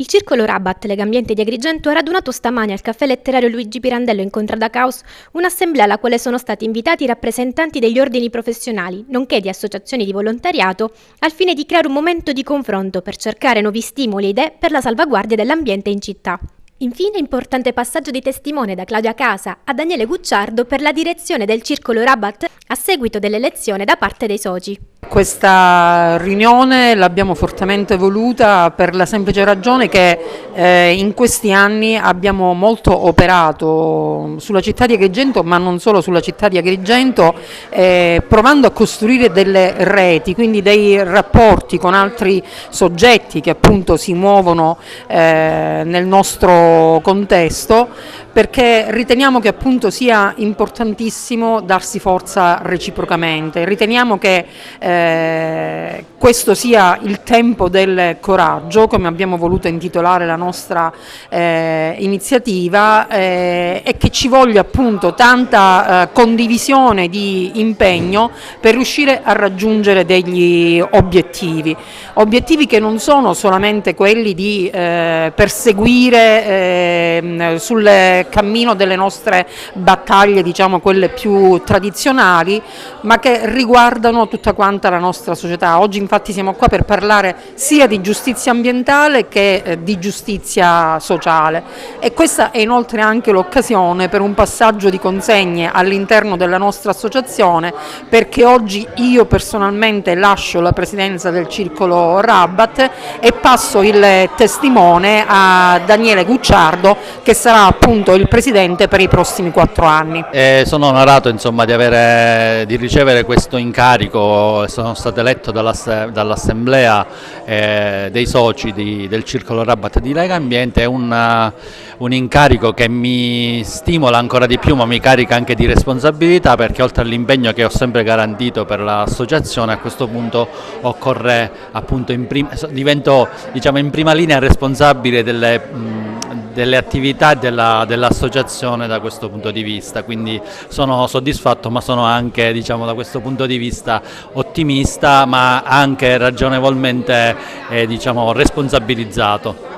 Il Circolo Rabat, Legambiente di Agrigento, ha radunato stamani al caffè letterario Luigi Pirandello in Contrada Caos un'assemblea alla quale sono stati invitati i rappresentanti degli ordini professionali, nonché di associazioni di volontariato, al fine di creare un momento di confronto per cercare nuovi stimoli e idee per la salvaguardia dell'ambiente in città. Infine, importante passaggio di testimone da Claudia Casa a Daniele Gucciardo per la direzione del Circolo Rabat a seguito dell'elezione da parte dei soci. Questa riunione l'abbiamo fortemente voluta per la semplice ragione che in questi anni abbiamo molto operato sulla città di Agrigento, ma non solo sulla città di Agrigento, provando a costruire delle reti, quindi dei rapporti con altri soggetti che appunto si muovono nel nostro contesto, perché riteniamo che appunto sia importantissimo darsi forza reciprocamente, riteniamo che questo sia il tempo del coraggio, come abbiamo voluto intitolare la nostra iniziativa, e che ci voglia appunto tanta condivisione di impegno per riuscire a raggiungere degli obiettivi che non sono solamente quelli di perseguire sul cammino delle nostre battaglie, diciamo quelle più tradizionali, ma che riguardano tutta quanta la nostra società. Oggi infatti siamo qua per parlare sia di giustizia ambientale che di giustizia sociale, e questa è inoltre anche l'occasione per un passaggio di consegne all'interno della nostra associazione, perché oggi io personalmente lascio la presidenza del Circolo Rabat e passo il testimone a Daniele Gucciardo, che sarà appunto il presidente per i prossimi 4 anni. Sono onorato insomma di ricevere questo incarico. Sono stato eletto dall'assemblea dei soci del Circolo Rabat di Legambiente. È un incarico che mi stimola ancora di più, ma mi carica anche di responsabilità, perché oltre all'impegno che ho sempre garantito per l'associazione, a questo punto occorre appunto divento diciamo in prima linea responsabile delle attività dell'associazione da questo punto di vista, quindi sono soddisfatto, ma sono anche diciamo da questo punto di vista ottimista, ma anche ragionevolmente diciamo responsabilizzato.